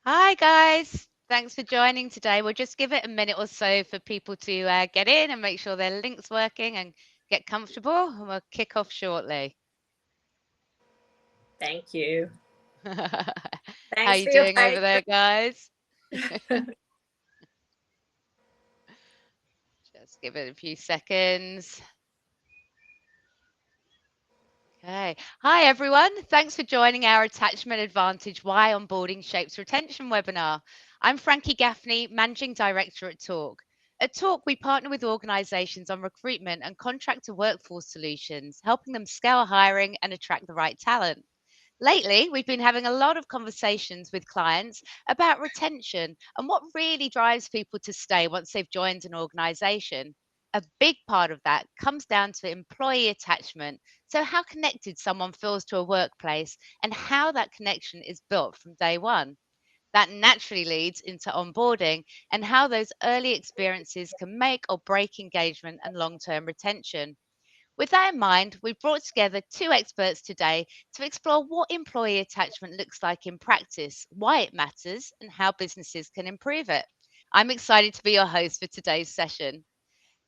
Hi, guys. Thanks for joining today. We'll just give it a minute or so for people to get in and make sure their link's working and get comfortable, and we'll kick off shortly. Thank you. How Thanks you for your doing over patience. there, guys? Just give it a few seconds. Okay. Hi, everyone. Thanks for joining our Attachment Advantage Why Onboarding Shapes Retention webinar. I'm Frankie Gaffney, Managing Director at Talk. At Talk, we partner with organizations on recruitment and contractor workforce solutions, helping them scale hiring and attract the right talent. Lately, we've been having a lot of conversations with clients about retention and what really drives people to stay once they've joined an organization. A big part of that comes down to employee attachment. So, how connected someone feels to a workplace and how that connection is built from day one. That naturally leads into onboarding and how those early experiences can make or break engagement and long term retention. With that in mind, we've brought together two experts today to explore what employee attachment looks like in practice, why it matters, and how businesses can improve it. I'm excited to be your host for today's session.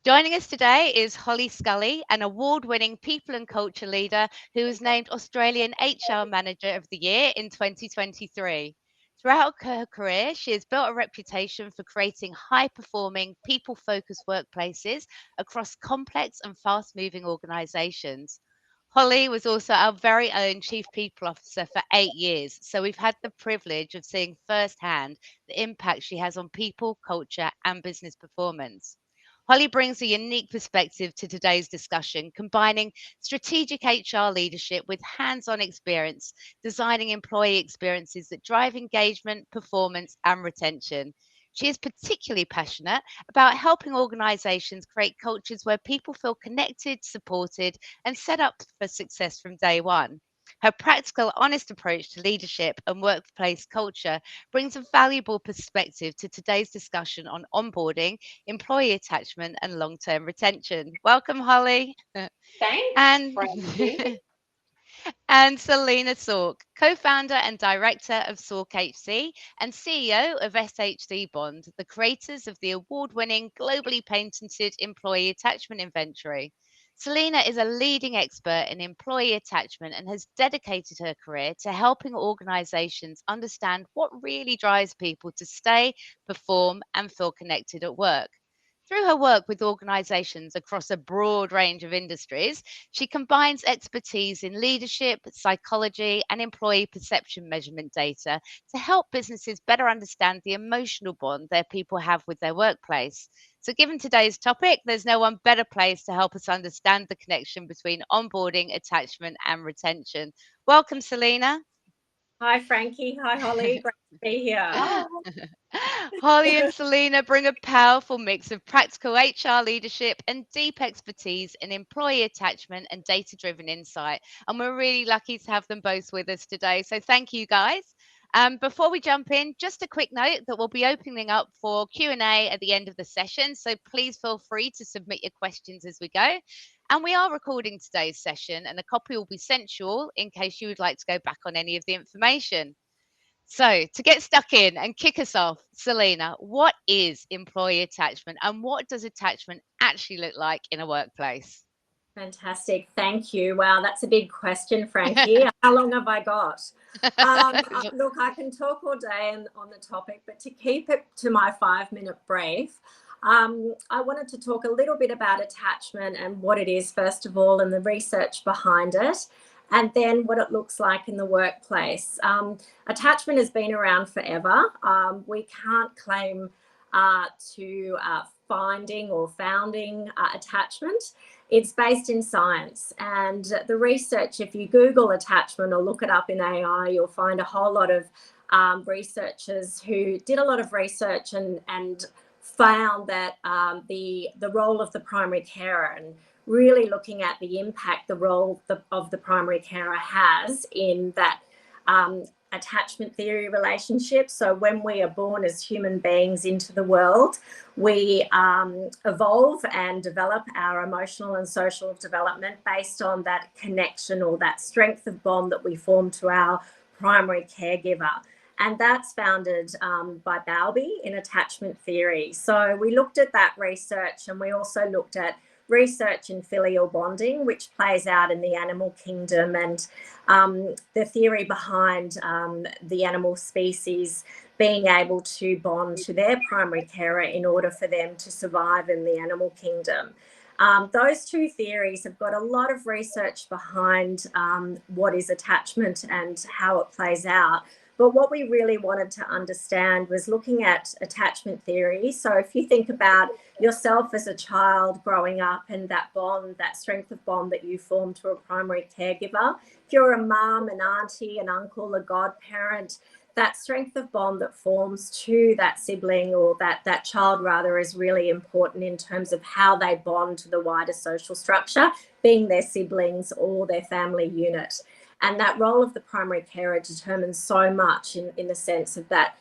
Joining us today is Holly Scully, an award winning people and culture leader who was named Australian HR Manager of the Year in 2023. Throughout her career, she has built a reputation for creating high performing, people focused workplaces across complex and fast moving organizations. Holly was also our very own Chief People Officer for 8 years, so we've had the privilege of seeing firsthand the impact she has on people, culture, and business performance. Holly brings a unique perspective to today's discussion, combining strategic HR leadership with hands on experience, designing employee experiences that drive engagement, performance, and retention. She is particularly passionate about helping organizations create cultures where people feel connected, supported, and set up for success from day one. Her practical, honest approach to leadership and workplace culture brings a valuable perspective to today's discussion on onboarding, employee attachment, and long term retention. Welcome, Holly. Thanks, And Frankie. and Selena Sork, co-founder and director of Sork HC and CEO of SHC Bond, the creators of the award-winning, globally patented employee attachment inventory. Selena is a leading expert in employee attachment and has dedicated her career to helping organizations understand what really drives people to stay, perform, and feel connected at work. Through her work with organizations across a broad range of industries, she combines expertise in leadership, psychology, and employee perception measurement data to help businesses better understand the emotional bond their people have with their workplace. So, given today's topic, there's no one better place to help us understand the connection between onboarding, attachment, and retention. Welcome, Selena. Hi, Frankie. Hi, Holly. Great to be here. Holly and Selena bring a powerful mix of practical HR leadership and deep expertise in employee attachment and data-driven insight. And we're really lucky to have them both with us today. So thank you, guys. Before we jump in, just a quick note that we'll be opening up for Q&A at the end of the session. So please feel free to submit your questions as we go. And we are recording today's session, and a copy will be sent to you all in case you would like to go back on any of the information. So, to get stuck in and kick us off, Selena, what is employee attachment and what does attachment actually look like in a workplace? Fantastic. Thank you. Wow, that's a big question, Frankie. How long have I got? Look, I can talk all day on the topic, but to keep it to my 5 minute brief, I wanted to talk a little bit about attachment and what it is, first of all, and the research behind it, and then what it looks like in the workplace. Attachment has been around forever. We can't claim to finding or founding attachment. It's based in science, and the research, if you Google attachment or look it up in AI, you'll find a whole lot of researchers who did a lot of research and found that the role of the primary carer, and really looking at the impact the role of the primary carer has in that attachment theory relationship. So when we are born as human beings into the world, we evolve and develop our emotional and social development based on that connection or that strength of bond that we form to our primary caregiver. And that's founded by Bowlby in attachment theory. So we looked at that research, and we also looked at research in filial bonding, which plays out in the animal kingdom, and the theory behind the animal species being able to bond to their primary carer in order for them to survive in the animal kingdom. Those two theories have got a lot of research behind what is attachment and how it plays out. But what we really wanted to understand was looking at attachment theory. So if you think about yourself as a child growing up and that bond, that strength of bond that you form to a primary caregiver, if you're a mum, an auntie, an uncle, a godparent, that strength of bond that forms to that sibling or that child rather is really important in terms of how they bond to the wider social structure, being their siblings or their family unit. And that role of the primary carer determines so much in the sense of that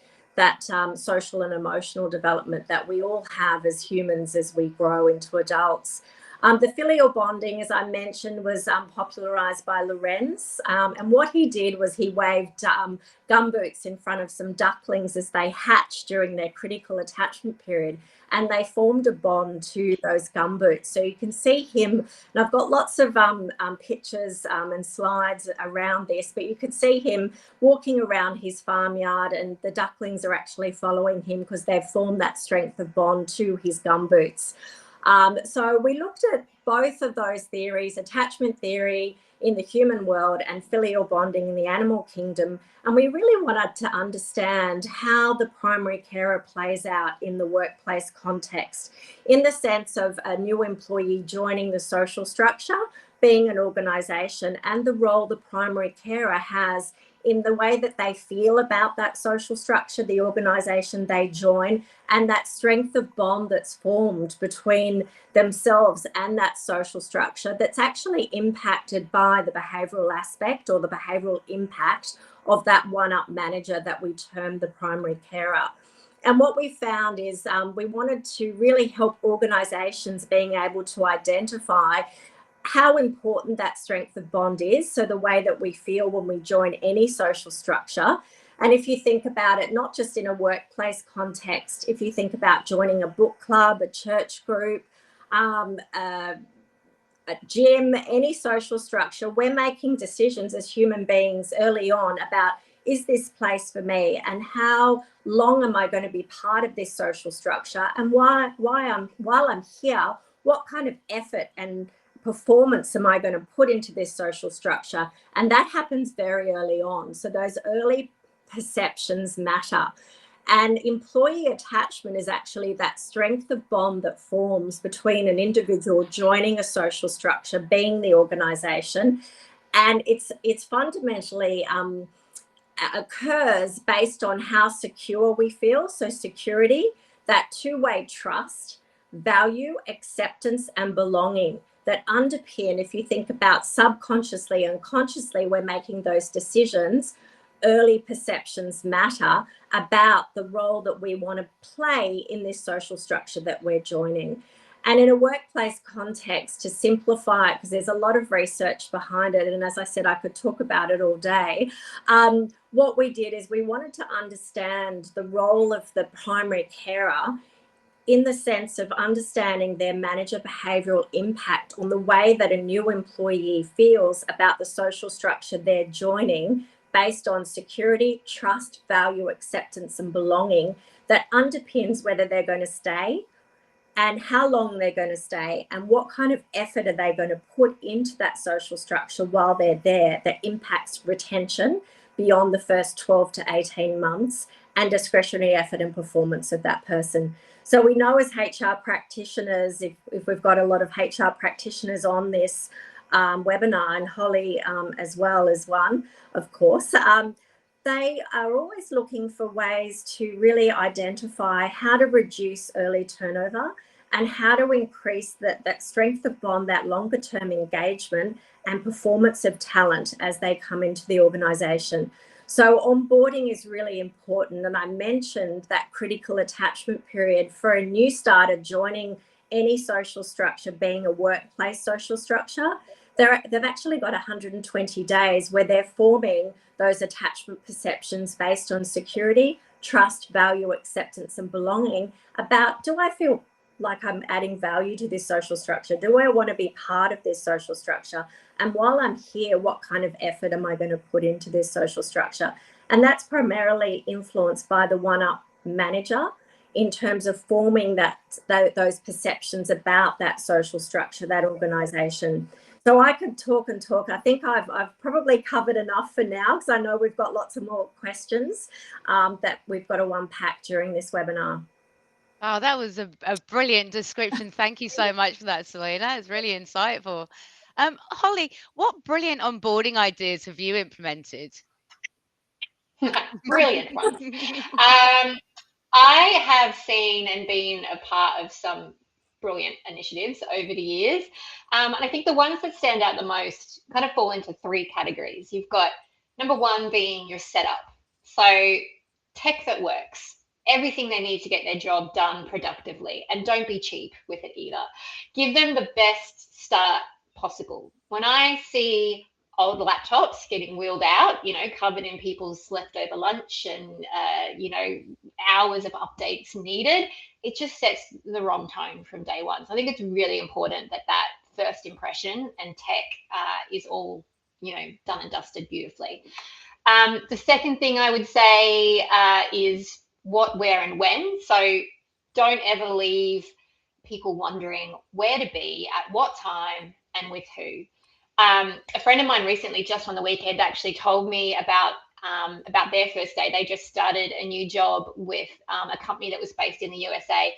social and emotional development that we all have as humans as we grow into adults. The filial bonding, as I mentioned, was popularised by Lorenz. And what he did was he waved gumboots in front of some ducklings as they hatched during their critical attachment period. And they formed a bond to those gumboots. So you can see him, and I've got lots of pictures and slides around this, but you can see him walking around his farmyard, and the ducklings are actually following him because they've formed that strength of bond to his gumboots. So we looked at both of those theories, attachment theory in the human world and filial bonding in the animal kingdom. And we really wanted to understand how the primary carer plays out in the workplace context, in the sense of a new employee joining the social structure, being an organisation, and the role the primary carer has in the way that they feel about that social structure, the organisation they join, and that strength of bond that's formed between themselves and that social structure that's actually impacted by the behavioural aspect or the behavioural impact of that one-up manager that we term the primary carer. And what we found is we wanted to really help organisations being able to identify how important that strength of bond is. So the way that we feel when we join any social structure. And if you think about it, not just in a workplace context, if you think about joining a book club, a church group, a gym, any social structure, we're making decisions as human beings early on about, is this place for me, and how long am I going to be part of this social structure, and while I'm here, what kind of effort and performance am I going to put into this social structure? And that happens very early on. So those early perceptions matter. And employee attachment is actually that strength of bond that forms between an individual joining a social structure, being the organisation, and it's fundamentally occurs based on how secure we feel. So security, that two-way trust, value, acceptance, and belonging that underpin, if you think about subconsciously and consciously, we're making those decisions. Early perceptions matter about the role that we want to play in this social structure that we're joining. And in a workplace context, to simplify it, because there's a lot of research behind it, and as I said, I could talk about it all day, what we did is we wanted to understand the role of the primary carer in the sense of understanding their manager behavioural impact on the way that a new employee feels about the social structure they're joining, based on security, trust, value, acceptance, and belonging that underpins whether they're going to stay and how long they're going to stay and what kind of effort are they going to put into that social structure while they're there that impacts retention beyond the first 12 to 18 months and discretionary effort and performance of that person. So we know as HR practitioners, if we've got a lot of HR practitioners on this webinar, and Holly as well as one, of course, they are always looking for ways to really identify how to reduce early turnover and how to increase that strength of bond, that longer term engagement and performance of talent as they come into the organisation. So onboarding is really important. And I mentioned that critical attachment period for a new starter joining any social structure, being a workplace social structure. they've actually got 120 days where they're forming those attachment perceptions based on security, trust, value, acceptance, and belonging about, do I feel like I'm adding value to this social structure? Do I want to be part of this social structure? And while I'm here, what kind of effort am I going to put into this social structure? And that's primarily influenced by the one-up manager in terms of forming those perceptions about that social structure, that organization. So I could talk and talk. I think I've probably covered enough for now, because I know we've got lots of more questions that we've got to unpack during this webinar. Oh, that was a brilliant description. Thank you so much for that, Selena. It's really insightful. Holly, what brilliant onboarding ideas have you implemented? Brilliant ones. I have seen and been a part of some brilliant initiatives over the years. And I think the ones that stand out the most kind of fall into three categories. You've got number one being your setup. So tech that works, everything they need to get their job done productively, and don't be cheap with it either. Give them the best start possible. When I see old laptops getting wheeled out, covered in people's leftover lunch and, hours of updates needed, it just sets the wrong tone from day one. So I think it's really important that first impression and tech is all, done and dusted beautifully. The second thing I would say is what, where, and when. So don't ever leave people wondering where to be, at what time, and with who. A friend of mine recently, just on the weekend, actually told me about their first day. They just started a new job with a company that was based in the USA,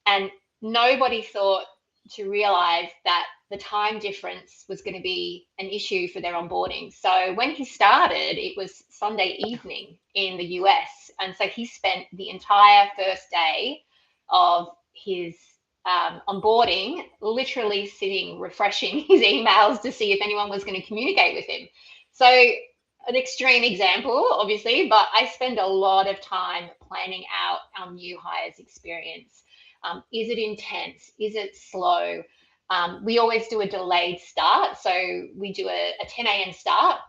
and nobody thought to realize that the time difference was going to be an issue for their onboarding. So when he started, it was Sunday evening in the US, and so he spent the entire first day of his onboarding literally sitting refreshing his emails to see if anyone was going to communicate with him. So an extreme example, obviously, but I spend a lot of time planning out our new hires experience. Is it intense? Is it slow? We always do a delayed start. So we do a 10 a.m. start,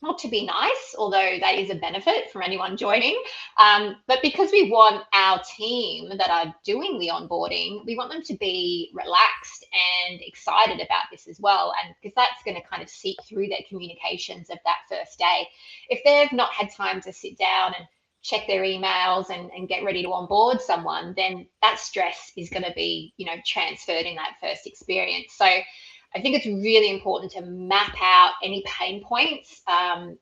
not to be nice, although that is a benefit from anyone joining. But because we want our team that are doing the onboarding, we want them to be relaxed and excited about this as well. And because that's going to kind of seep through their communications of that first day. If they've not had time to sit down and check their emails and get ready to onboard someone, then that stress is going to be, transferred in that first experience. So I think it's really important to map out any pain points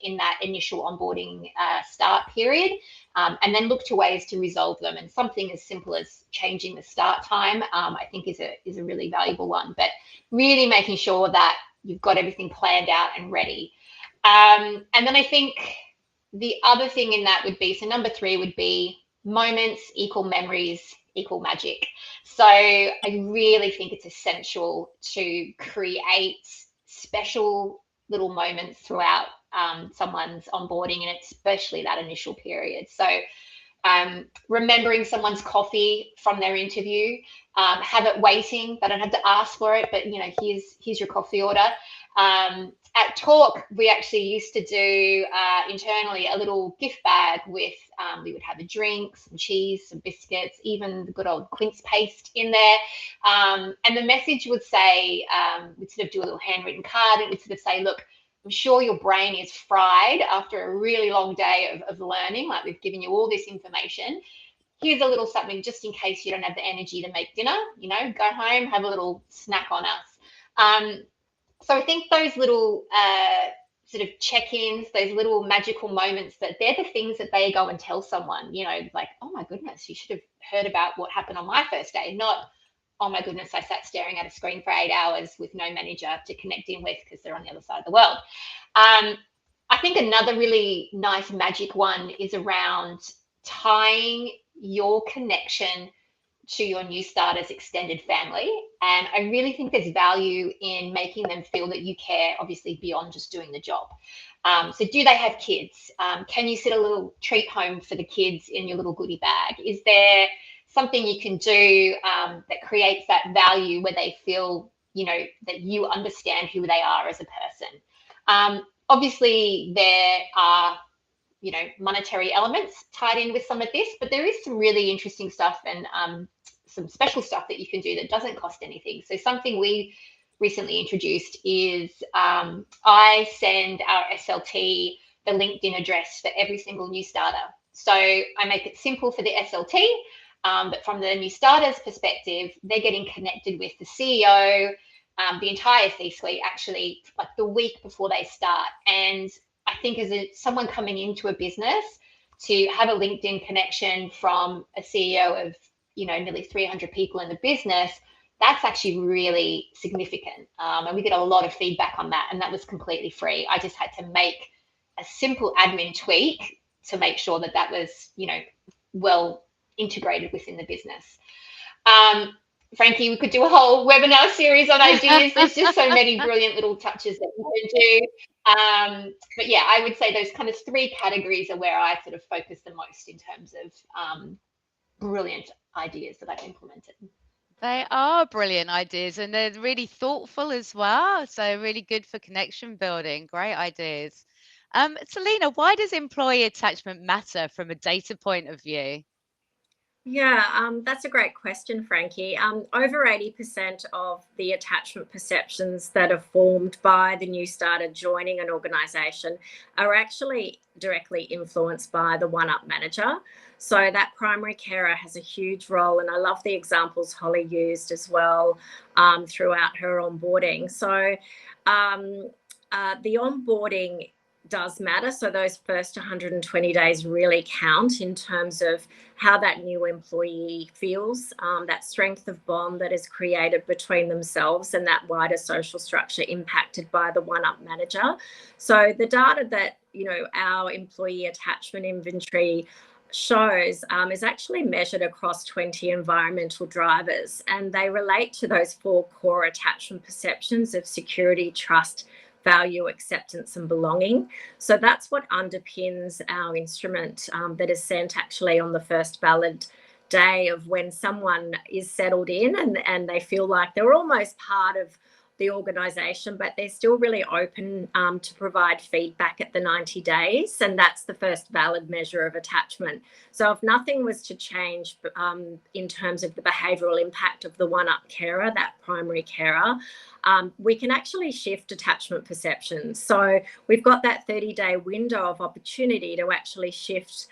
in that initial onboarding start period, and then look to ways to resolve them. And something as simple as changing the start time, I think, is a really valuable one. But really making sure that you've got everything planned out and ready. And then I think the other thing in that would be, so number 3 would be moments equal memories equal magic. So I really think it's essential to create special little moments throughout someone's onboarding, and especially that initial period. So remembering someone's coffee from their interview, have it waiting. They don't have to ask for it, but here's your coffee order. At Talk, we actually used to do internally a little gift bag with, we would have a drink, some cheese, some biscuits, even the good old quince paste in there. And the message would say, we'd sort of do a little handwritten card, and it would sort of say, look, I'm sure your brain is fried after a really long day of learning, like we've given you all this information. Here's a little something just in case you don't have the energy to make dinner, go home, have a little snack on us. So I think those little sort of check-ins, those little magical moments, that they're the things that they go and tell someone, like, oh my goodness, you should have heard about what happened on my first day, not, oh my goodness, I sat staring at a screen for 8 hours with no manager to connect in with because they're on the other side of the world. I think another really nice magic one is around tying your connection to your new starters extended family. And I really think there's value in making them feel that you care, obviously beyond just doing the job. So do they have kids? Can you sit a little treat home for the kids in your little goodie bag? Is there something you can do that creates that value where they feel that you understand who they are as a person. Obviously, there are monetary elements tied in with some of this, but there is some really interesting stuff and some special stuff that you can do that doesn't cost anything. So something we recently introduced is I send our SLT the LinkedIn address for every single new starter. So I make it simple for the SLT, but from the new starters perspective, they're getting connected with the CEO, the entire C-suite, actually, like the week before they start. And I think as someone coming into a business, to have a LinkedIn connection from a CEO of nearly 300 people in the business, that's actually really significant. And we get a lot of feedback on that, and that was completely free. I just had to make a simple admin tweak to make sure that that was well integrated within the business. Frankie, we could do a whole webinar series on ideas. There's just so many brilliant little touches that you can do. But yeah, I would say those kind of 3 categories are where I sort of focus the most in terms of brilliant ideas that I've implemented. They are brilliant ideas, and they're really thoughtful as well. So really good for connection building. Great ideas. Selena, why does employee attachment matter from a data point of view? Yeah, that's a great question, Frankie. Over 80% of the attachment perceptions that are formed by the new starter joining an organisation are actually directly influenced by the one-up manager. So that primary carer has a huge role, and I love the examples Holly used as well throughout her onboarding. So the onboarding does matter. So those first 120 days really count in terms of how that new employee feels, that strength of bond that is created between themselves and that wider social structure impacted by the one-up manager. So the data that, our employee attachment inventory shows is actually measured across 20 environmental drivers, and they relate to those 4 core attachment perceptions of security, trust, value, acceptance, and belonging. So that's what underpins our instrument that is sent actually on the first valid day of when someone is settled in and they feel like they're almost part of the organisation, but they're still really open to provide feedback at the 90 days. And that's the first valid measure of attachment. So if nothing was to change in terms of the behavioural impact of the one-up carer, that primary carer, we can actually shift attachment perceptions. So we've got that 30-day window of opportunity to actually shift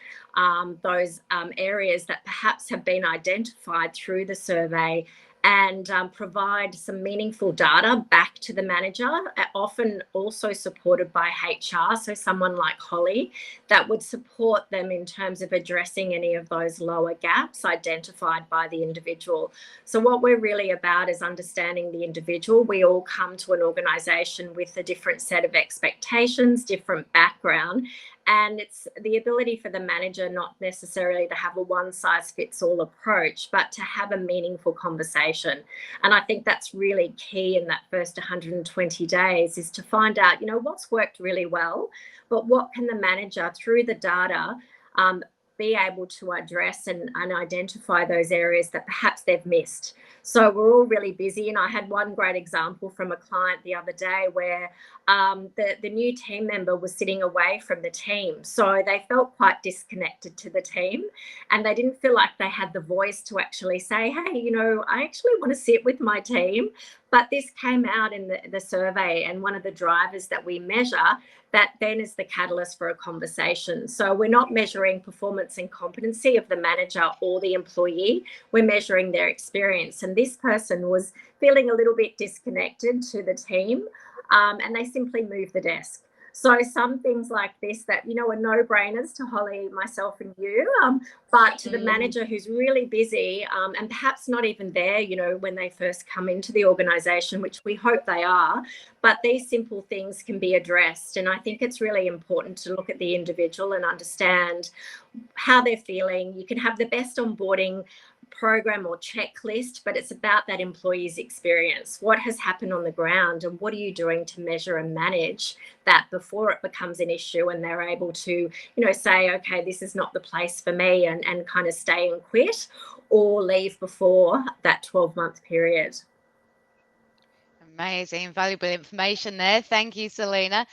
those areas that perhaps have been identified through the survey and provide some meaningful data back to the manager, often also supported by HR, so someone like Holly, that would support them in terms of addressing any of those lower gaps identified by the individual. So what we're really about is understanding the individual. We all come to an organisation with a different set of expectations, different background, and it's the ability for the manager not necessarily to have a one-size-fits-all approach, but to have a meaningful conversation. And I think that's really key in that first 120 days is to find out, what's worked really well, but what can the manager, through the data, be able to address and identify those areas that perhaps they've missed. So we're all really busy. And I had one great example from a client the other day where the new team member was sitting away from the team. So they felt quite disconnected to the team and they didn't feel like they had the voice to actually say, hey, I actually want to sit with my team. But this came out in the survey, and one of the drivers that we measure that then is the catalyst for a conversation. So we're not measuring performance and competency of the manager or the employee, we're measuring their experience. And this person was feeling a little bit disconnected to the team, and they simply moved the desk. So some things like this that, are no-brainers to Holly, myself and you, but to the manager who's really busy and perhaps not even there, when they first come into the organisation, which we hope they are, but these simple things can be addressed. And I think it's really important to look at the individual and understand how they're feeling. You can have the best onboarding program or checklist, but it's about that employee's experience. What has happened on the ground and what are you doing to measure and manage that before it becomes an issue and they're able to, say, okay, this is not the place for me and kind of stay and quit or leave before that 12-month period. Amazing, valuable information there. Thank you, Selena.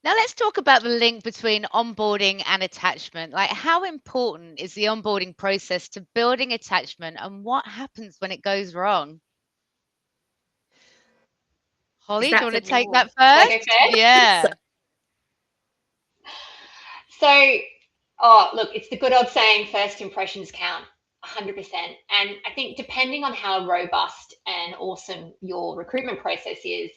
Now let's talk about the link between onboarding and attachment. Like, how important is the onboarding process to building attachment, and what happens when it goes wrong? Is Holly, do you that want for to take Ooh. that Shall I go first? first? Yeah. So, oh, look, it's the good old saying, first impressions count 100%. And I think depending on how robust and awesome your recruitment process is,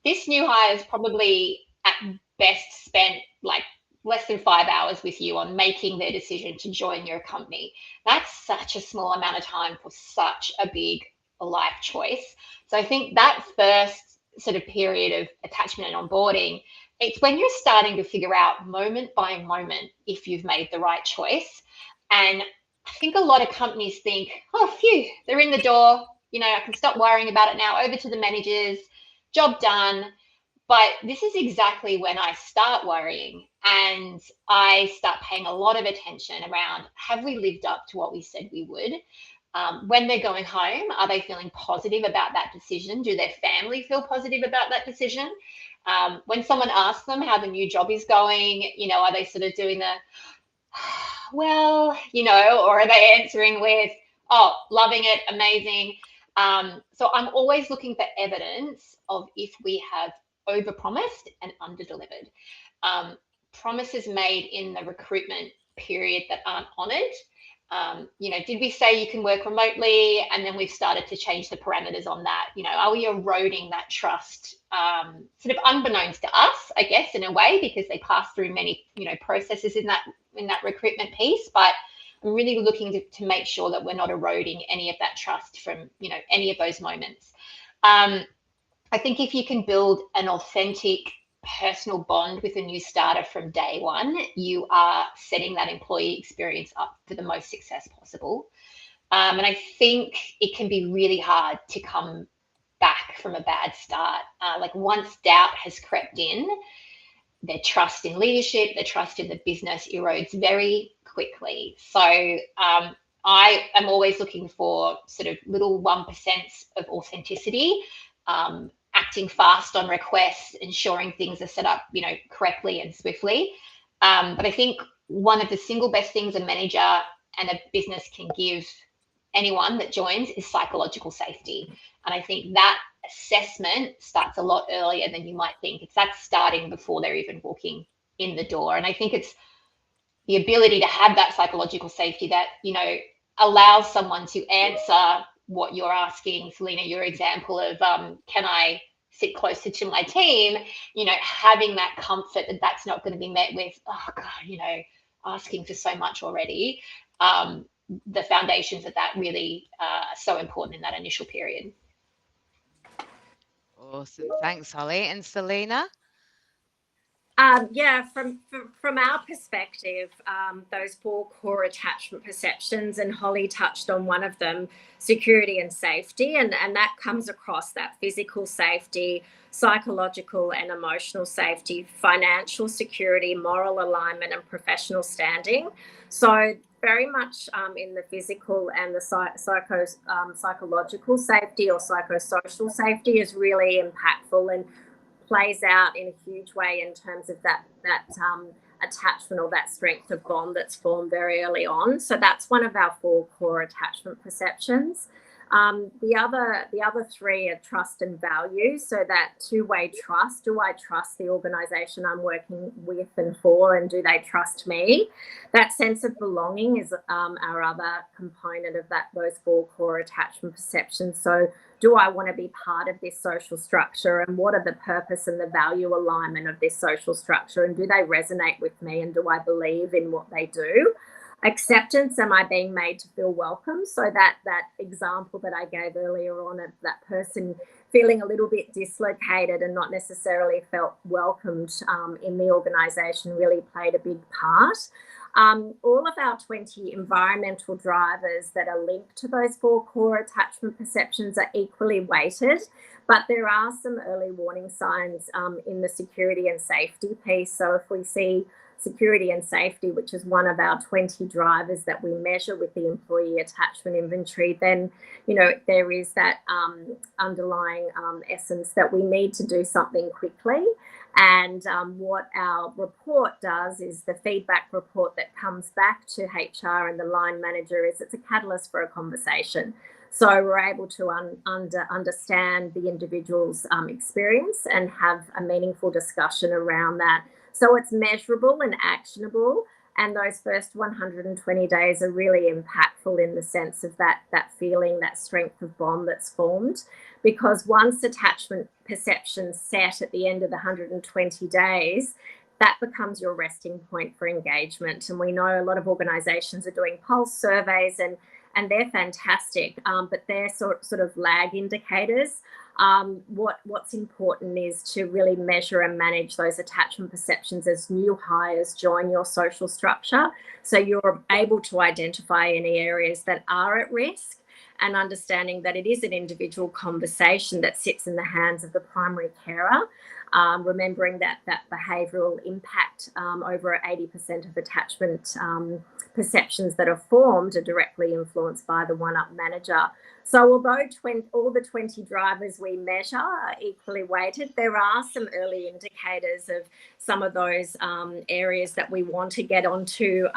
this new hire is probably at best spent like less than 5 hours with you on making their decision to join your company. That's such a small amount of time for such a big life choice. So I think that first sort of period of attachment and onboarding, it's when you're starting to figure out moment by moment if you've made the right choice. And I think a lot of companies think, oh, phew, they're in the door. I can stop worrying about it now. Over to the managers, job done. But this is exactly when I start worrying and I start paying a lot of attention around, have we lived up to what we said we would? When they're going home, are they feeling positive about that decision? Do their family feel positive about that decision? When someone asks them how the new job is going, are they sort of doing the, well, or are they answering with, oh, loving it, amazing? So I'm always looking for evidence of if we have overpromised and underdelivered. Promises made in the recruitment period that aren't honoured. Did we say you can work remotely, and then we've started to change the parameters on that? Are we eroding that trust, sort of unbeknownst to us, I guess, in a way, because they pass through many, processes in that recruitment piece, but I'm really looking to make sure that we're not eroding any of that trust from, any of those moments. I think if you can build an authentic personal bond with a new starter from day one, you are setting that employee experience up for the most success possible. And I think it can be really hard to come back from a bad start. Like once doubt has crept in, their trust in leadership, their trust in the business erodes very quickly. So I am always looking for sort of little 1% of authenticity, acting fast on requests, ensuring things are set up, correctly and swiftly. But I think one of the single best things a manager and a business can give anyone that joins is psychological safety. And I think that assessment starts a lot earlier than you might think. That's starting before they're even walking in the door. And I think it's the ability to have that psychological safety that, allows someone to answer what you're asking. Selena, your example of can I sit closer to my team, having that comfort that that's not going to be met with, oh God, asking for so much already. The foundations of that really are so important in that initial period. Awesome. Thanks, Holly. And Selena? Yeah, from our perspective, those 4 core attachment perceptions, and Holly touched on one of them, security and safety, and that comes across that physical safety, psychological and emotional safety, financial security, moral alignment, and professional standing. So very much in the physical and the psychological safety or psychosocial safety is really impactful and plays out in a huge way in terms of that attachment or that strength of bond that's formed very early on. So that's one of our 4 core attachment perceptions. The other 3 are trust and value. So that two-way trust. Do I trust the organisation I'm working with and for, and do they trust me? That sense of belonging is our other component of those 4 core attachment perceptions. So do I want to be part of this social structure, and what are the purpose and the value alignment of this social structure, and do they resonate with me, and do I believe in what they do? Acceptance, am I being made to feel welcome? So that example that I gave earlier on of that person feeling a little bit dislocated and not necessarily felt welcomed in the organisation really played a big part. All of our 20 environmental drivers that are linked to those 4 core attachment perceptions are equally weighted, but there are some early warning signs in the security and safety piece. So if we see security and safety, which is one of our 20 drivers that we measure with the employee attachment inventory, then, you know, there is that underlying essence that we need to do something quickly. And what our report does is the feedback report that comes back to HR and the line manager is it's a catalyst for a conversation. So we're able to understand the individual's experience and have a meaningful discussion around that. So it's measurable and actionable. And those first 120 days are really impactful in the sense of that feeling, that strength of bond that's formed. Because once attachment perception's set at the end of the 120 days, that becomes your resting point for engagement. And we know a lot of organisations are doing pulse surveys, and they're fantastic, but they're sort of lag indicators. What's important is to really measure and manage those attachment perceptions as new hires join your social structure, so you're able to identify any areas that are at risk, and understanding that it is an individual conversation that sits in the hands of the primary carer. Remembering that behavioural impact, over 80% of attachment perceptions that are formed are directly influenced by the one-up manager. So although all the 20 drivers we measure are equally weighted, there are some early indicators of some of those areas that we want to get onto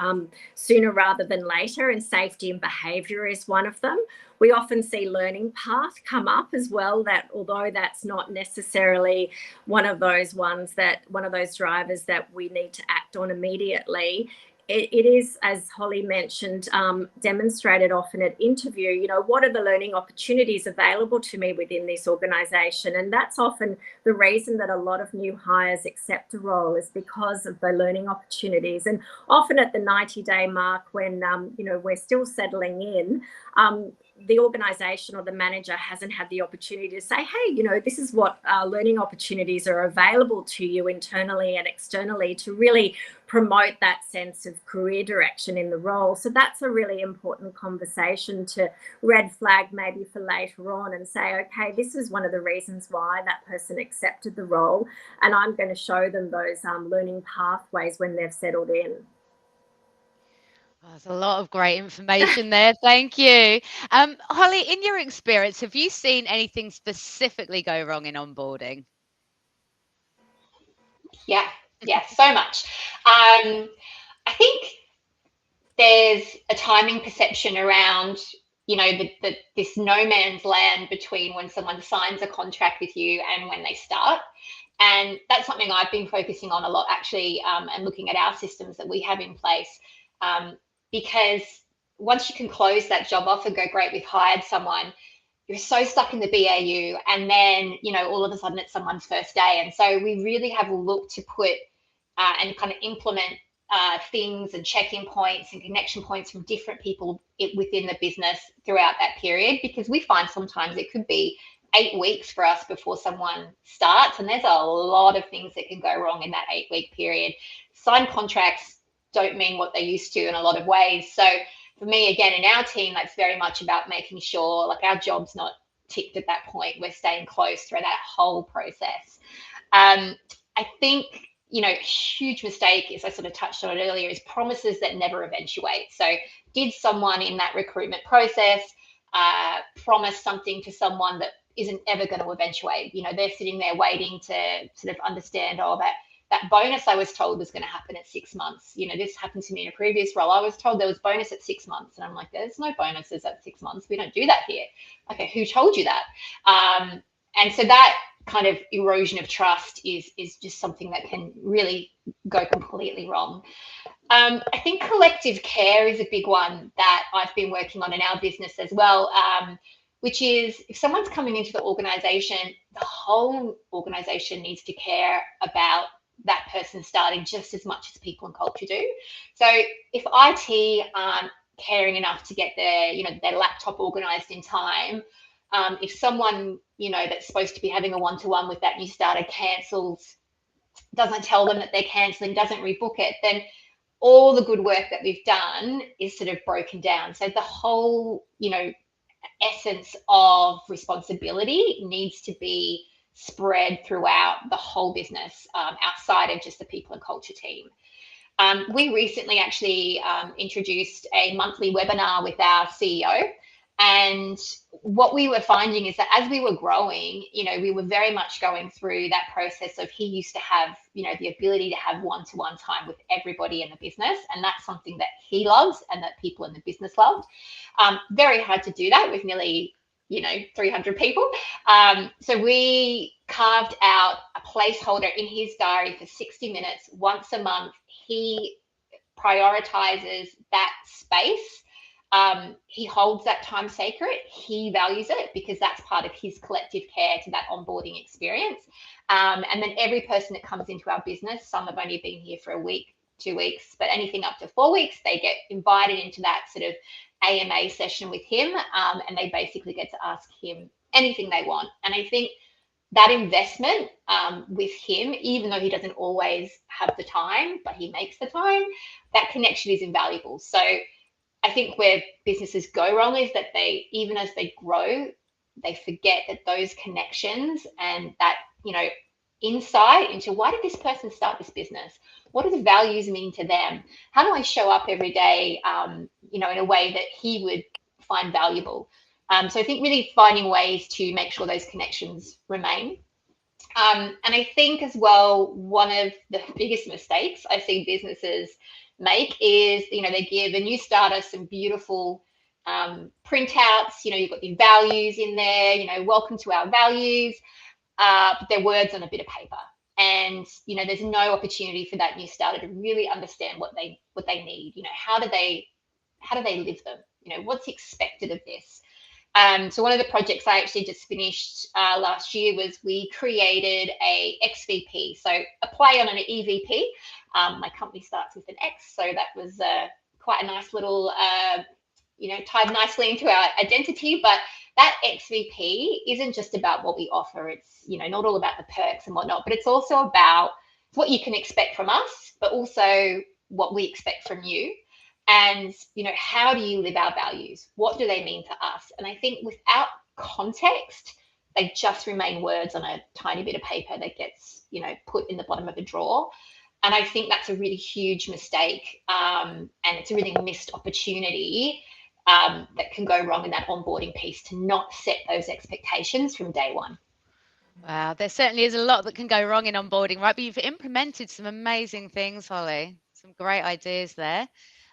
sooner rather than later, and safety and behaviour is one of them. We often see learning path come up as well, that although that's not necessarily one of those drivers that we need to act on immediately, it is, as Holly mentioned, demonstrated often at interview, you know, what are the learning opportunities available to me within this organisation? And that's often the reason that a lot of new hires accept a role, is because of the learning opportunities. And often at the 90-day mark, when, you know, we're still settling in, the organisation or the manager hasn't had the opportunity to say, hey, you know, this is what learning opportunities are available to you internally and externally, to really promote that sense of career direction in the role. So that's a really important conversation to red flag maybe for later on, and say, okay, this is one of the reasons why that person accepted the role, and I'm going to show them those learning pathways when they've settled in. There's a lot of great information there. Thank you. Holly, in your experience, have you seen anything specifically go wrong in onboarding? Yeah, so much. I think there's a timing perception around, you know, this no man's land between when someone signs a contract with you and when they start. And that's something I've been focusing on a lot, actually, and looking at our systems that we have in place. Because once you can close that job offer, go great, we've hired someone, you're so stuck in the BAU, and then, you know, all of a sudden it's someone's first day. And so we really have looked to put and kind of implement things and check-in points and connection points from different people within the business throughout that period, because we find sometimes it could be 8 weeks for us before someone starts, and there's a lot of things that can go wrong in that 8-week period. Signed contracts don't mean what they used to in a lot of ways. So for me, again, in our team, that's very much about making sure, like, our job's not ticked at that point. We're staying close through that whole process. I think, you know, huge mistake, as I sort of touched on it earlier, is promises that never eventuate. So did someone in that recruitment process promise something to someone that isn't ever going to eventuate? You know, they're sitting there waiting to sort of understand, oh, that bonus I was told was going to happen at 6 months. You know, this happened to me in a previous role. I was told there was bonus at 6 months. And I'm like, there's no bonuses at 6 months. We don't do that here. Okay, who told you that? And so that kind of erosion of trust is just something that can really go completely wrong. I think collective care is a big one that I've been working on in our business as well, which is, if someone's coming into the organisation, the whole organisation needs to care about that person starting just as much as people and culture do. So if IT aren't caring enough to get their laptop organised in time, if someone, you know, that's supposed to be having a one-to-one with that new starter cancels, doesn't tell them that they're cancelling, doesn't rebook it, then all the good work that we've done is sort of broken down. So the whole, you know, essence of responsibility needs to be spread throughout the whole business, outside of just the people and culture team. We recently actually introduced a monthly webinar with our CEO. And what we were finding is that as we were growing, we were very much going through that process of he used to have, the ability to have one-to-one time with everybody in the business. And that's something that he loves and that people in the business loved. Very hard to do that with nearly 300 people. So we carved out a placeholder in his diary for 60 minutes once a month. He prioritizes that space. He holds that time sacred. He values it because that's part of his collective care to that onboarding experience. And then every person that comes into our business, some have only been here for a week, 2 weeks, but anything up to 4 weeks, they get invited into that sort of AMA session with him, and they basically get to ask him anything they want. And I think that investment with him, even though he doesn't always have the time, but he makes the time, that connection is invaluable. So I think where businesses go wrong is that even as they grow, they forget that those connections and that, insight into why did this person start this business? What do the values mean to them? How do I show up every day, in a way that he would find valuable? So I think really finding ways to make sure those connections remain. And I think as well, one of the biggest mistakes I see businesses make is, they give a new starter some beautiful printouts. You've got the values in there, welcome to our values, but they're words on a bit of paper. And, there's no opportunity for that new starter to really understand what they need. How do they live them? What's expected of this? So one of the projects I actually just finished last year was we created a XVP, so a play on an EVP. My company starts with an X, so that was quite a nice little, tied nicely into our identity. But that XVP isn't just about what we offer. It's, not all about the perks and whatnot, but it's also about what you can expect from us, but also what we expect from you. And, how do you live our values? What do they mean to us? And I think without context, they just remain words on a tiny bit of paper that gets, put in the bottom of a drawer. And I think that's a really huge mistake. And it's a really missed opportunity that can go wrong in that onboarding piece, to not set those expectations from day one. Wow, there certainly is a lot that can go wrong in onboarding, right? But you've implemented some amazing things, Holly. Some great ideas there.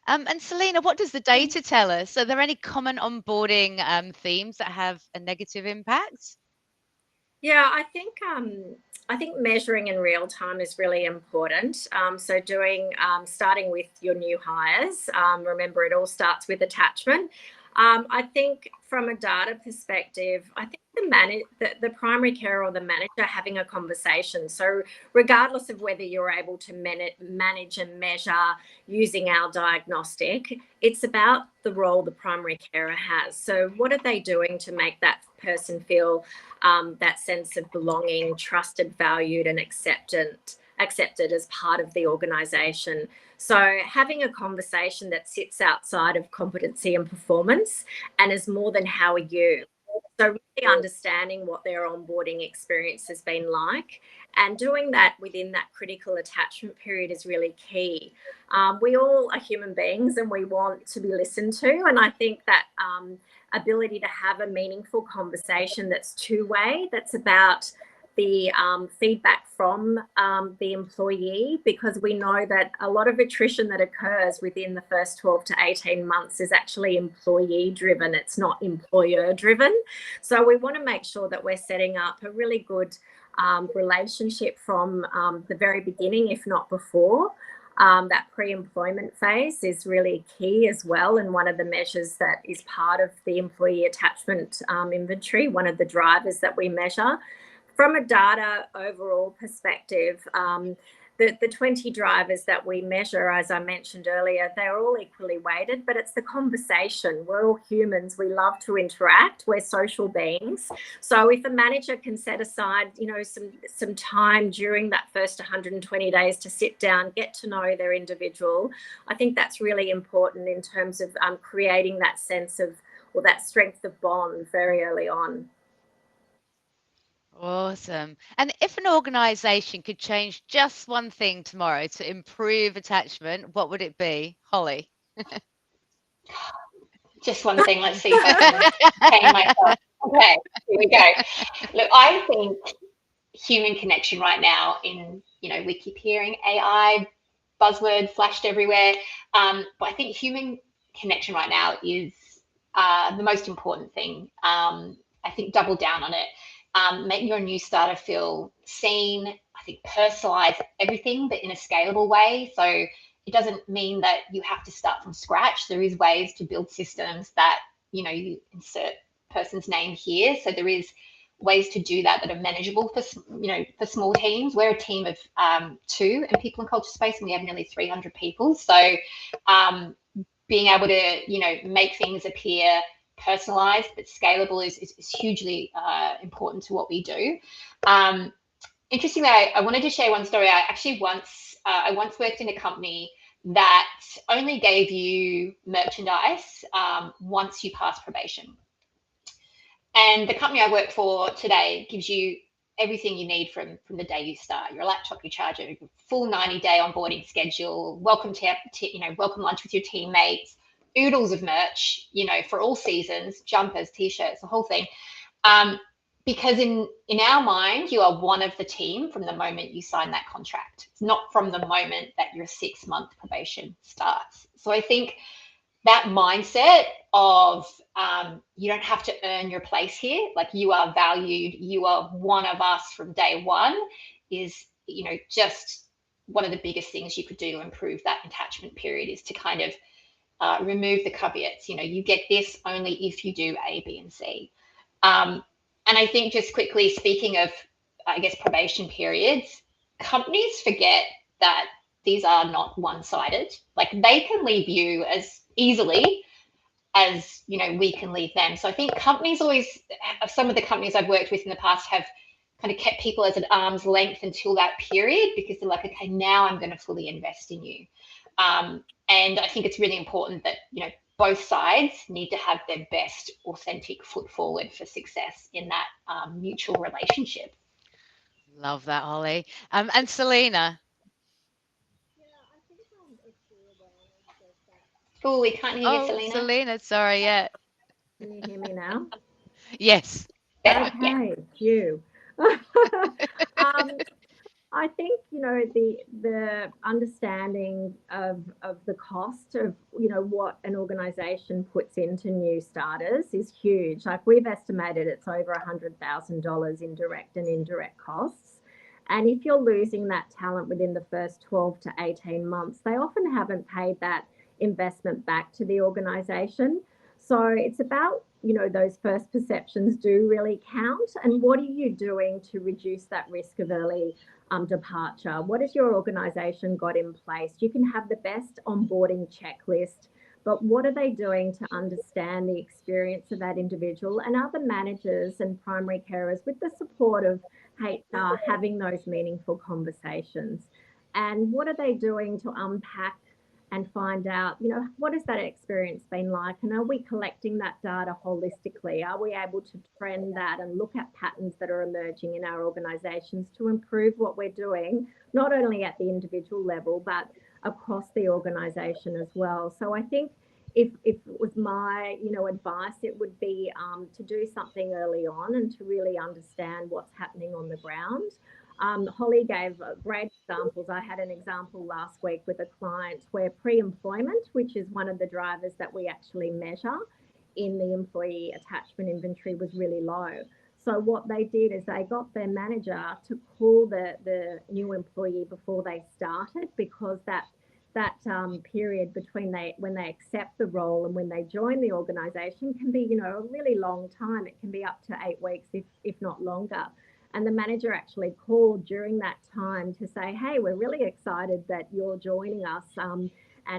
And Selena, what does the data tell us? Are there any common onboarding themes that have a negative impact? Yeah, I think measuring in real time is really important. So starting with your new hires, remember it all starts with attachment. I think from a data perspective, I think the primary care or the manager having a conversation. So regardless of whether you're able to manage and measure using our diagnostic, it's about the role the primary carer has. So what are they doing to make that person feel that sense of belonging, trusted, valued, and accepted as part of the organisation? So having a conversation that sits outside of competency and performance and is more than how are you. So really understanding what their onboarding experience has been like, and doing that within that critical attachment period is really key. We all are human beings and we want to be listened to. And I think that ability to have a meaningful conversation that's two-way, that's about the feedback from the employee, because we know that a lot of attrition that occurs within the first 12 to 18 months is actually employee driven. It's not employer driven. So we want to make sure that we're setting up a really good relationship from the very beginning, if not before. That pre-employment phase is really key as well, and one of the measures that is part of the employee attachment inventory, one of the drivers that we measure. From a data overall perspective, the 20 drivers that we measure, as I mentioned earlier, they're all equally weighted, but it's the conversation. We're all humans. We love to interact. We're social beings. So if a manager can set aside, some time during that first 120 days to sit down, get to know their individual, I think that's really important in terms of creating that sense of, or that strength of bond very early on. Awesome. And if an organization could change just one thing tomorrow to improve attachment, what would it be? Holly. Just one thing. Let's see if I can contain myself. Okay, here we go. Look, I think human connection right now we keep hearing AI buzzword flashed everywhere. But I think human connection right now is the most important thing. I think double down on it. Make your new starter feel seen. I think personalize everything, but in a scalable way. So it doesn't mean that you have to start from scratch. There is ways to build systems that, you insert person's name here. So there is ways to do that are manageable for small teams. We're a team of 2 in people and culture space, and we have nearly 300 people. So being able to make things appear personalized but scalable is hugely important to what we do. Interestingly, I wanted to share one story. I once worked in a company that only gave you merchandise once you pass probation. And the company I work for today gives you everything you need from the day you start. Your laptop, your charger, full 90-day onboarding schedule, welcome welcome lunch with your teammates, oodles of merch, for all seasons, jumpers, t-shirts, the whole thing. Because in our mind, you are one of the team from the moment you sign that contract. It's not from the moment that your 6-month probation starts. So I think that mindset of you don't have to earn your place here, like you are valued, you are one of us from day one, is just one of the biggest things you could do to improve that attachment period, is to kind of remove the caveats. You get this only if you do A, B, and C. And I think, just quickly speaking of, I guess, probation periods, companies forget that these are not one-sided. Like, they can leave you as easily as we can leave them. So I think companies always, some of the companies I've worked with in the past, have kind of kept people as at arm's length until that period, because they're like, okay, now I'm going to fully invest in you. And I think it's really important that both sides need to have their best authentic foot forward for success in that mutual relationship. Love that, Holly. And Selena. Oh, we can't hear you, Oh, Selena. Selena, sorry, yeah. Can you hear me now? Yes. Better, yeah. Okay, phew. I think the understanding of the cost of what an organization puts into new starters is huge. Like, we've estimated it's over $100,000 in direct and indirect costs. And if you're losing that talent within the first 12 to 18 months, they often haven't paid that investment back to the organization. So it's about, those first perceptions do really count. And what are you doing to reduce that risk of early departure? What has your organization got in place? You can have the best onboarding checklist, but what are they doing to understand the experience of that individual, and other managers and primary carers, with the support of HR, having those meaningful conversations? And what are they doing to unpack and find out, what has that experience been like? And are we collecting that data holistically? Are we able to trend that and look at patterns that are emerging in our organizations to improve what we're doing, not only at the individual level, but across the organization as well? So I think if it was my, advice, it would be to do something early on and to really understand what's happening on the ground. Holly gave great examples. I had an example last week with a client where pre-employment, which is one of the drivers that we actually measure in the employee attachment inventory, was really low. So what they did is they got their manager to call the new employee before they started, because that period between when they accept the role and when they join the organisation can be, a really long time. It can be up to 8 weeks, if not longer. And the manager actually called during that time to say, hey, we're really excited that you're joining us, and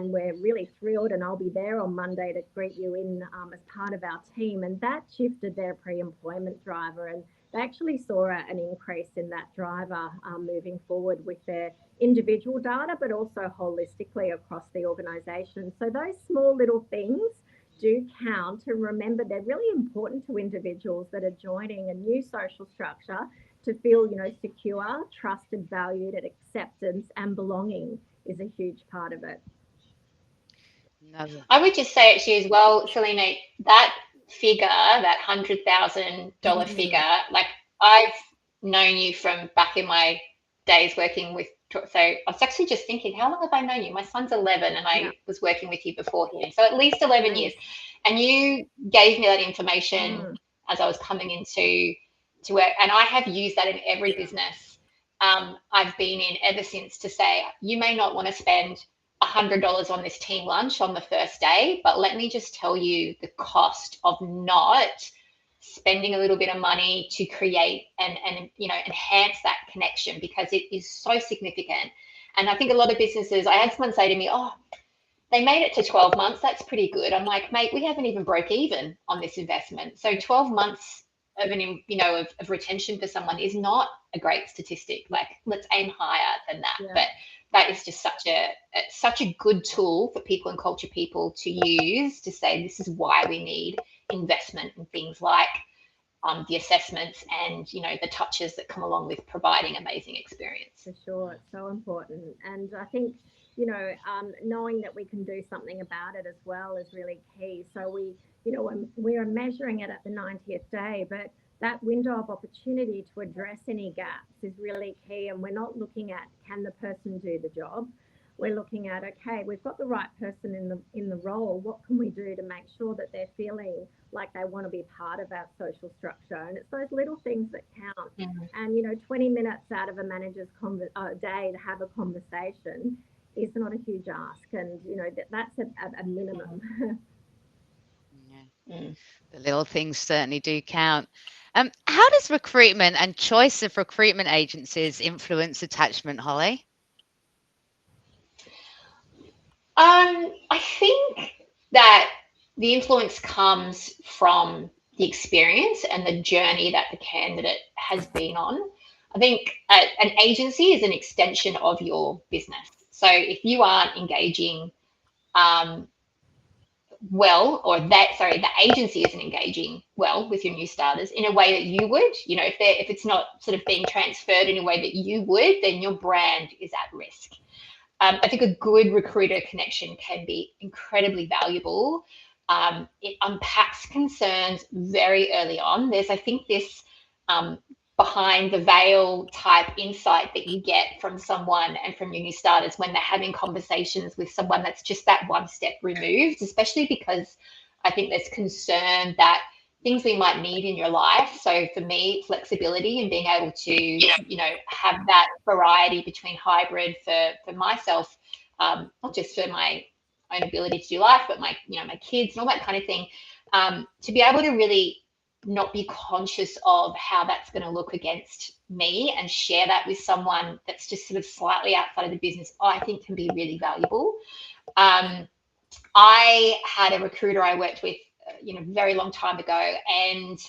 we're really thrilled, and I'll be there on Monday to greet you in as part of our team. And that shifted their pre-employment driver, and they actually saw an increase in that driver moving forward with their individual data, but also holistically across the organisation. So those small little things do count, and remember, they're really important to individuals that are joining a new social structure to feel, secure, trusted, valued, and acceptance and belonging is a huge part of it. No. I would just say actually as well, Selena, that figure, that $100,000 figure, like I've known you from back in my days working with. So I was actually just thinking, how long have I known you? My son's 11 and I was working with you before him. So at least 11 years. And you gave me that information as I was coming into work. And I have used that in every business I've been in ever since to say, you may not want to spend $100 on this team lunch on the first day, but let me just tell you the cost of not spending a little bit of money to create and enhance that connection, because it is so significant. And I think a lot of businesses, I had someone say to me, oh, they made it to 12 months, that's pretty good. I'm like, mate, we haven't even broke even on this investment. So 12 months of retention for someone is not a great statistic. Like, let's aim higher than that. But that is just such a good tool for people and culture people to use to say, this is why we need investment in things like the assessments and the touches that come along with providing amazing experience. For sure, it's so important. And I think knowing that we can do something about it as well is really key. So we are measuring it at the 90th day, but that window of opportunity to address any gaps is really key. And we're not looking at, can the person do the job? We're looking at, okay, we've got the right person in the role. What can we do to make sure that they're feeling like they want to be part of our social structure? And it's those little things that count. And 20 minutes out of a manager's day to have a conversation is not a huge ask, and that's a minimum. The little things certainly do count. How does recruitment and choice of recruitment agencies influence attachment, Holly? I think that the influence comes from the experience and the journey that the candidate has been on. I think an agency is an extension of your business. So if you aren't engaging the agency isn't engaging well with your new starters in a way that you would, if it's not sort of being transferred in a way that you would, then your brand is at risk. I think a good recruiter connection can be incredibly valuable. It unpacks concerns very early on. There's, I think, this behind the veil type insight that you get from someone and from your new starters when they're having conversations with someone that's just that one step removed, especially because I think there's concern that things we might need in your life. So for me, flexibility and being able to, have that variety between hybrid for myself, not just for my own ability to do life, but my kids and all that kind of thing, to be able to really not be conscious of how that's going to look against me and share that with someone that's just sort of slightly outside of the business, I think can be really valuable. I had a recruiter I worked with, very long time ago, and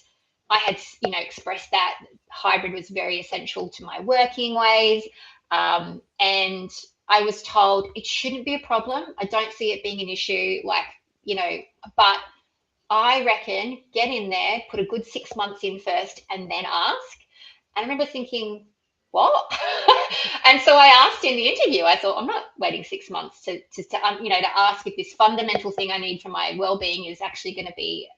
I had, expressed that hybrid was very essential to my working ways. And I was told it shouldn't be a problem. I don't see it being an issue, but I reckon get in there, put a good 6 months in first, and then ask. And I remember thinking, what? And so I asked in the interview, I thought, I'm not waiting 6 months to ask if this fundamental thing I need for my well-being is actually going to be,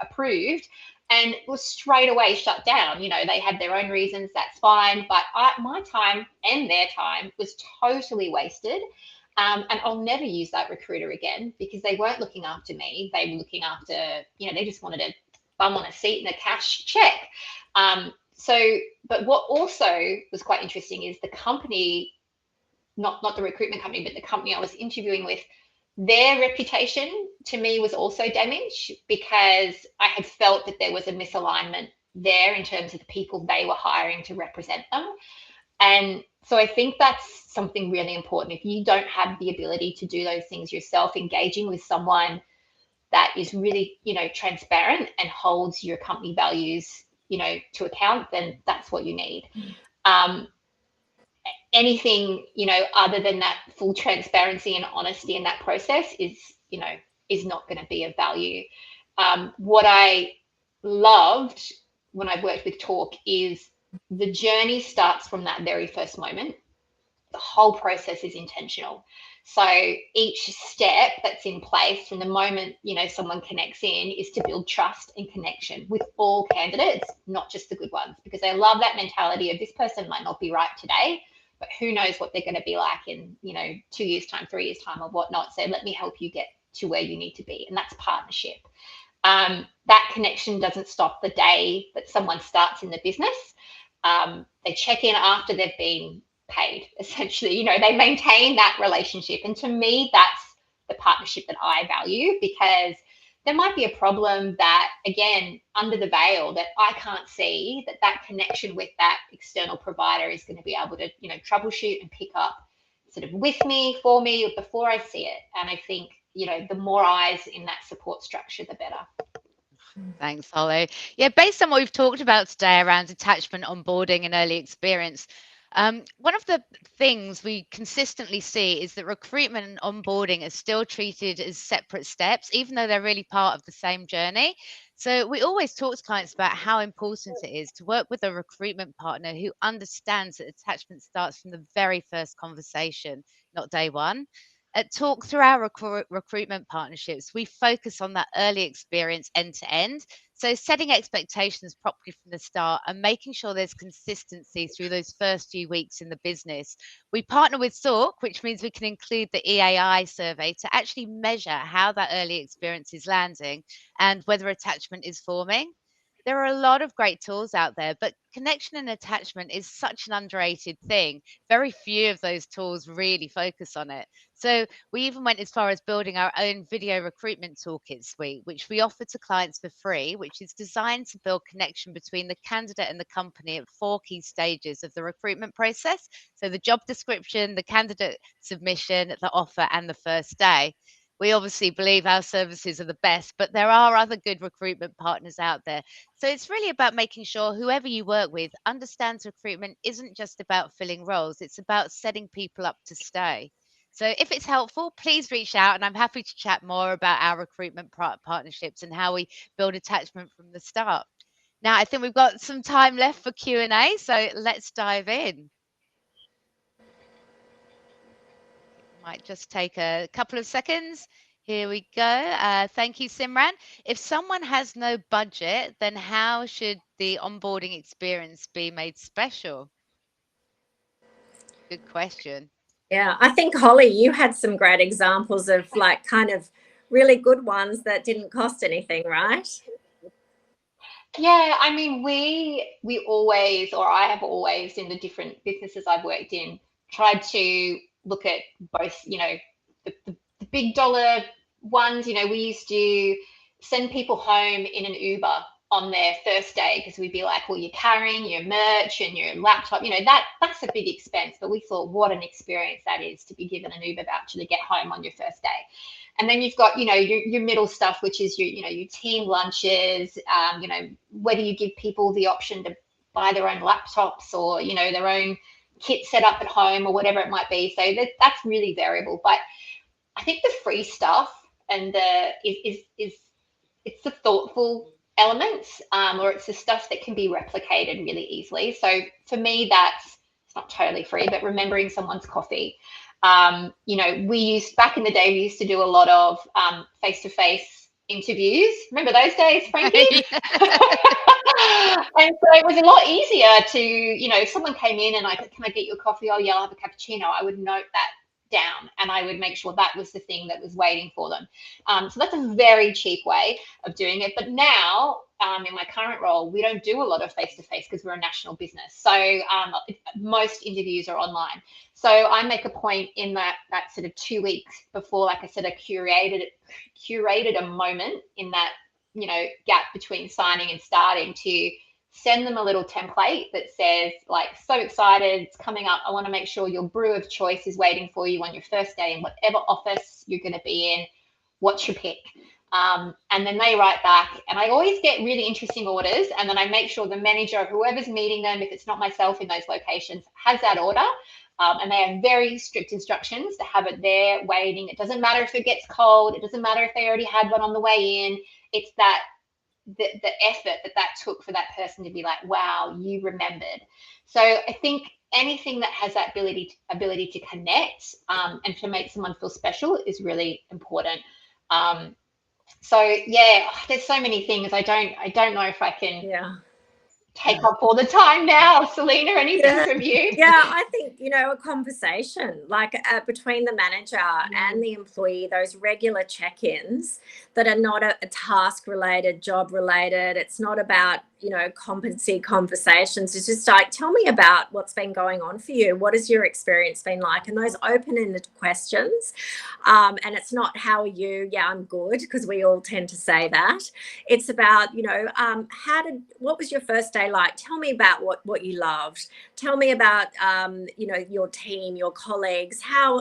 approved. And it was straight away shut down. They had their own reasons, that's fine. But my time and their time was totally wasted. And I'll never use that recruiter again, because they weren't looking after me. They were looking after, they just wanted a bum on a seat and a cash check. But what also was quite interesting is the company, not the recruitment company, but the company I was interviewing with, their reputation to me was also damaged, because I had felt that there was a misalignment there in terms of the people they were hiring to represent them. And so I think that's something really important. If you don't have the ability to do those things yourself, engaging with someone that is really, transparent and holds your company values, to account, then that's what you need. Anything, other than that full transparency and honesty in that process is not going to be of value. What I loved when I worked with Talk is the journey starts from that very first moment. The whole process is intentional. So each step that's in place from the moment, someone connects in is to build trust and connection with all candidates, not just the good ones, because I love that mentality of this person might not be right today, but who knows what they're going to be like in, 2 years time, 3 years time or whatnot. So let me help you get to where you need to be. And that's partnership. That connection doesn't stop the day that someone starts in the business. They check in after they've been paid, essentially. They maintain that relationship. And to me, that's the partnership that I value, because there might be a problem that, again, under the veil that I can't see, that connection with that external provider is going to be able to, troubleshoot and pick up sort of with me, for me, before I see it. And I think, the more eyes in that support structure, the better. Thanks, Holly. Yeah, based on what we've talked about today around attachment, onboarding, and early experience, one of the things we consistently see is that recruitment and onboarding are still treated as separate steps, even though they're really part of the same journey. So we always talk to clients about how important it is to work with a recruitment partner who understands that attachment starts from the very first conversation, not day one. At Talk, through our recruitment partnerships, we focus on that early experience end to end. So, setting expectations properly from the start and making sure there's consistency through those first few weeks in the business. We partner with Talk, which means we can include the EAI survey to actually measure how that early experience is landing and whether attachment is forming. There are a lot of great tools out there, but connection and attachment is such an underrated thing. Very few of those tools really focus on it. So we even went as far as building our own video recruitment toolkit suite, which we offer to clients for free, which is designed to build connection between the candidate and the company at 4 key stages of the recruitment process. So the job description, the candidate submission, the offer, and the first day. We obviously believe our services are the best, but there are other good recruitment partners out there. So it's really about making sure whoever you work with understands recruitment isn't just about filling roles, it's about setting people up to stay. So if it's helpful, please reach out, and I'm happy to chat more about our recruitment partnerships and how we build attachment from the start. Now, I think we've got some time left for Q&A, so let's dive in. Might just take a couple of seconds. Here we go. Thank you, Simran. If someone has no budget, then how should the onboarding experience be made special? Good question. Yeah, I think, Holly, you had some great examples of like kind of really good ones that didn't cost anything, right? Yeah, I mean, we always, or I have always, in the different businesses I've worked in, tried to look at both, the big dollar ones. We used to send people home in an Uber on their first day, because we'd be like, well, you're carrying your merch and your laptop, that's a big expense. But we thought, what an experience that is to be given an Uber voucher to get home on your first day. And then you've got, your middle stuff, which is your team lunches, whether you give people the option to buy their own laptops or, their own kit set up at home or whatever it might be. So that's really variable. But I think the free stuff and it's the thoughtful elements, or it's the stuff that can be replicated really easily. So for me, it's not totally free, but remembering someone's coffee. We used, back in the day, we used to do a lot of face-to-face interviews. Remember those days, Frankie? And so it was a lot easier to, if someone came in and can I get you a coffee? Oh yeah, I'll have a cappuccino. I would note that down and I would make sure that was the thing that was waiting for them. So that's a very cheap way of doing it. But now, in my current role, we don't do a lot of face-to-face because we're a national business. So most interviews are online. So I make a point in that sort of 2 weeks before, like I said, I curated a moment in that, gap between signing and starting to send them a little template that says, like, so excited, it's coming up. I want to make sure your brew of choice is waiting for you on your first day in whatever office you're going to be in. What's your pick? And then they write back, and I always get really interesting orders. And then I make sure the manager or whoever's meeting them, if it's not myself in those locations, has that order. And they have very strict instructions to have it there waiting. It doesn't matter if it gets cold. It doesn't matter if they already had one on the way in. It's that the effort that took for that person to be like, wow, you remembered. So I think anything that has that ability to connect, and to make someone feel special is really important. So yeah, there's so many things. I don't know if I can Yeah. take up all the time now. Selena, anything Yeah. from you? Yeah, I think, a conversation like between the manager and the employee, those regular check-ins that are not a task related, job related. It's not about, competency conversations. It's just like, tell me about what's been going on for you. What has your experience been like? And those open-ended questions. And it's not, how are you? Yeah, I'm good, because we all tend to say that. It's about, what was your first day like? Tell me about what you loved. Tell me about, your team, your colleagues. How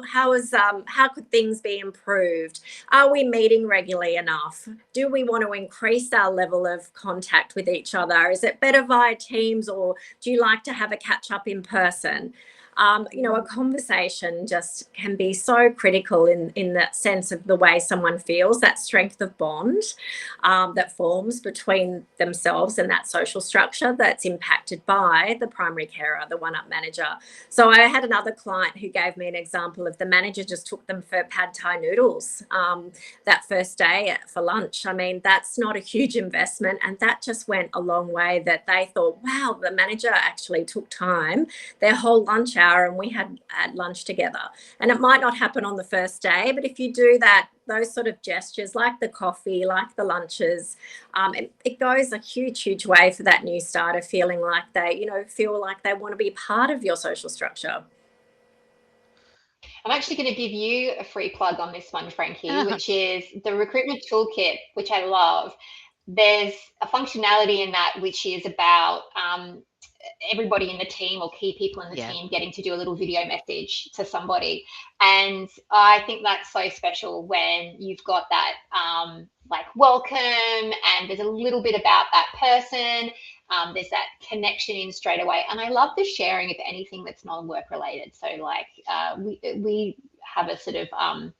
could things be improved? Are we meeting regularly enough? Do we want to increase our level of contact with each other? Is it better via Teams, or do you like to have a catch up in person? A conversation just can be so critical in that sense of the way someone feels, that strength of bond that forms between themselves and that social structure that's impacted by the primary carer, the one-up manager. So I had another client who gave me an example of the manager just took them for pad thai noodles that first day for lunch. I mean, that's not a huge investment, and that just went a long way, that they thought, wow, the manager actually took time their whole lunch hour, and we had lunch together. And it might not happen on the first day, but if you do that, those sort of gestures, like the coffee, like the lunches, it goes a huge way for that new starter feeling like they, feel like they want to be part of your social structure. I'm actually going to give you a free plug on this one, Frankie, which is the recruitment toolkit, which I love. There's a functionality in that which is about everybody in the team or key people in the team getting to do a little video message to somebody. And I think that's so special when you've got that like welcome, and there's a little bit about that person. There's that connection in straight away. And I love the sharing of anything that's non-work related. So like we have a sort of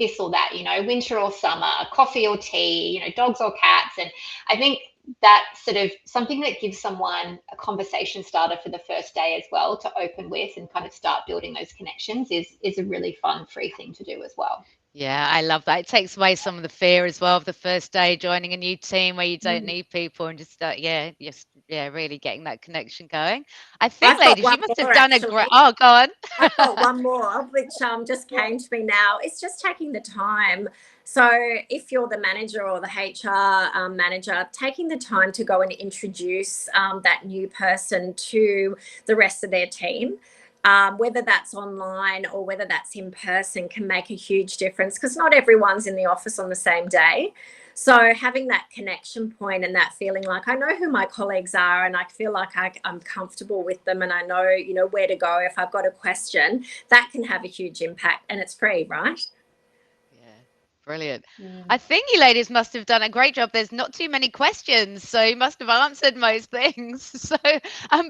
this or that, winter or summer, coffee or tea, dogs or cats. And I think that sort of something that gives someone a conversation starter for the first day as well to open with and kind of start building those connections is a really fun, free thing to do as well. Yeah, I love that. It takes away some of the fear as well of the first day joining a new team where you don't need people, and just really getting that connection going. I think, I've got ladies, you one must have more done a actually. great. Oh, go on. I've got one more, which just came to me now. It's just taking the time. So if you're the manager or the HR manager, taking the time to go and introduce that new person to the rest of their team. Whether that's online or whether that's in person can make a huge difference, because not everyone's in the office on the same day. So having that connection point and that feeling like I know who my colleagues are, and I feel like I'm comfortable with them, and I know, where to go if I've got a question, that can have a huge impact, and it's free, right? Brilliant. I think you ladies must have done a great job. There's not too many questions, so you must have answered most things. So,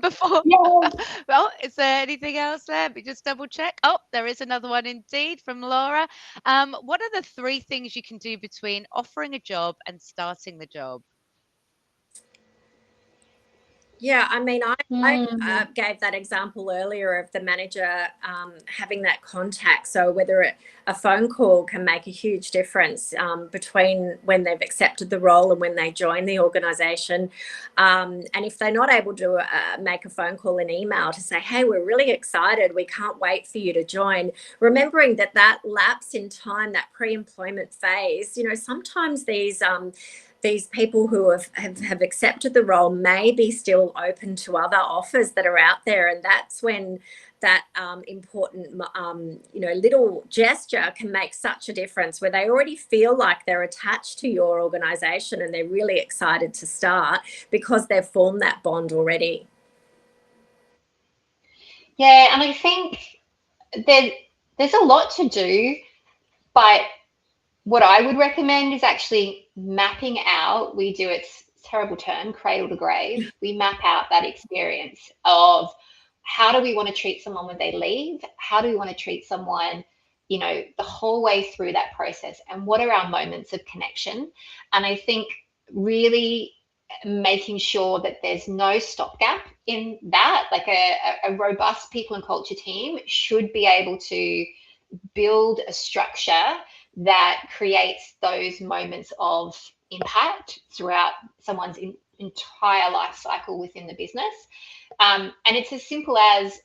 before, well, is there anything else there? Let me just double check. Oh, there is another one indeed from Laura. What are the 3 things you can do between offering a job and starting the job? Yeah, I mean, I gave that example earlier of the manager having that contact. So whether a phone call can make a huge difference between when they've accepted the role and when they join the organisation. And if they're not able to make a phone call and email to say, hey, we're really excited, we can't wait for you to join, remembering that lapse in time, that pre-employment phase, sometimes these people who have accepted the role may be still open to other offers that are out there. And that's when that important, little gesture can make such a difference, where they already feel like they're attached to your organisation and they're really excited to start because they've formed that bond already. Yeah, and I think there's a lot to do, but what I would recommend is actually mapping out. We do, it's a terrible term, cradle to grave. We map out that experience of how do we want to treat someone when they leave? How do we want to treat someone, the whole way through that process? And what are our moments of connection? And I think really making sure that there's no stopgap in that. Like a robust people and culture team should be able to build a structure that creates those moments of impact throughout someone's entire life cycle within the business. And it's as simple as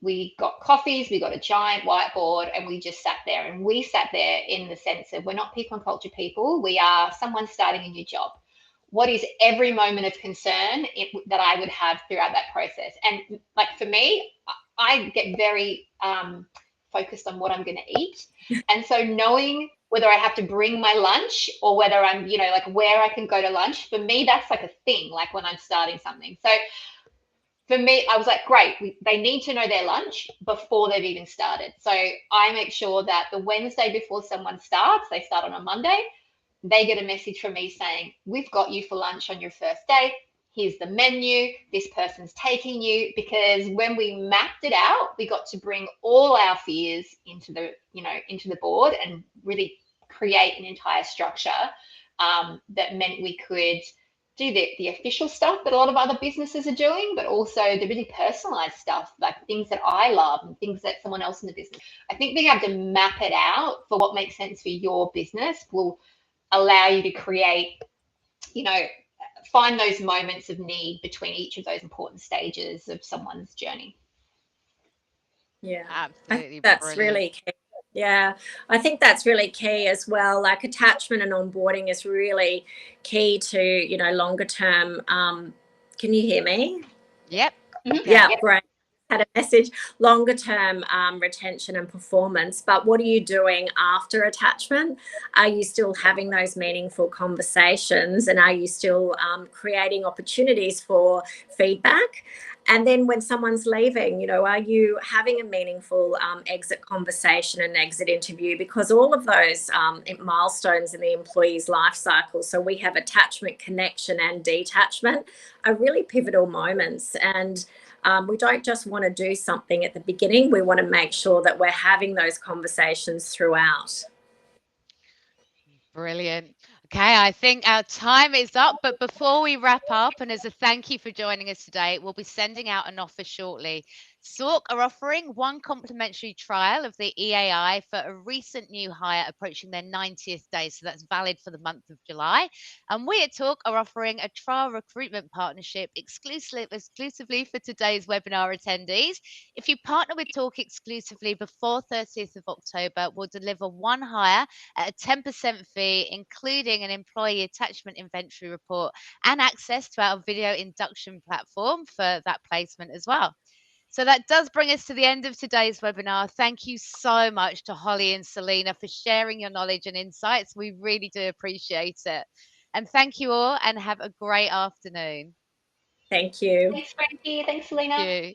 we got coffees, we got a giant whiteboard, and we just sat there. And we sat there in the sense of we're not people and culture people. We are someone starting a new job. What is every moment of concern that I would have throughout that process? And like for me, I get very focused on what I'm going to eat. And so knowing whether I have to bring my lunch or whether I'm, like where I can go to lunch, for me, that's like a thing, like when I'm starting something. So for me, I was like, great, they need to know their lunch before they've even started. So I make sure that the Wednesday before someone starts, they start on a Monday, they get a message from me saying, we've got you for lunch on your first day. Here's the menu. This person's taking you. Because when we mapped it out, we got to bring all our fears into the board and really create an entire structure that meant we could do the official stuff that a lot of other businesses are doing, but also the really personalized stuff, like things that I love and things that someone else in the business. I think being able to map it out for what makes sense for your business will allow you to create, find those moments of need between each of those important stages of someone's journey. Yeah, absolutely. That's Brilliant. really key. Yeah, I think that's really key as well. Like attachment and onboarding is really key to, longer term. Can you hear me? Yep. Mm-hmm. Yeah, Yep. great. Had a message, longer term retention and performance. But what are you doing after attachment? Are you still having those meaningful conversations, and are you still creating opportunities for feedback? And then when someone's leaving, are you having a meaningful exit conversation and exit interview? Because all of those milestones in the employee's life cycle, so we have attachment, connection, and detachment, are really pivotal moments. And we don't just want to do something at the beginning. We want to make sure that we're having those conversations throughout. Brilliant. Okay, I think our time is up. But before we wrap up, and as a thank you for joining us today, we'll be sending out an offer shortly. Sork are offering one complimentary trial of the EAI for a recent new hire approaching their 90th day. So that's valid for the month of July. And we at Talk are offering a trial recruitment partnership exclusively for today's webinar attendees. If you partner with Talk exclusively before 30th of October, we'll deliver one hire at a 10% fee, including an employee attachment inventory report and access to our video induction platform for that placement as well. So that does bring us to the end of today's webinar. Thank you so much to Holly and Selena for sharing your knowledge and insights. We really do appreciate it. And thank you all and have a great afternoon. Thank you. Thanks, Frankie. Thanks, Selena. Thank you.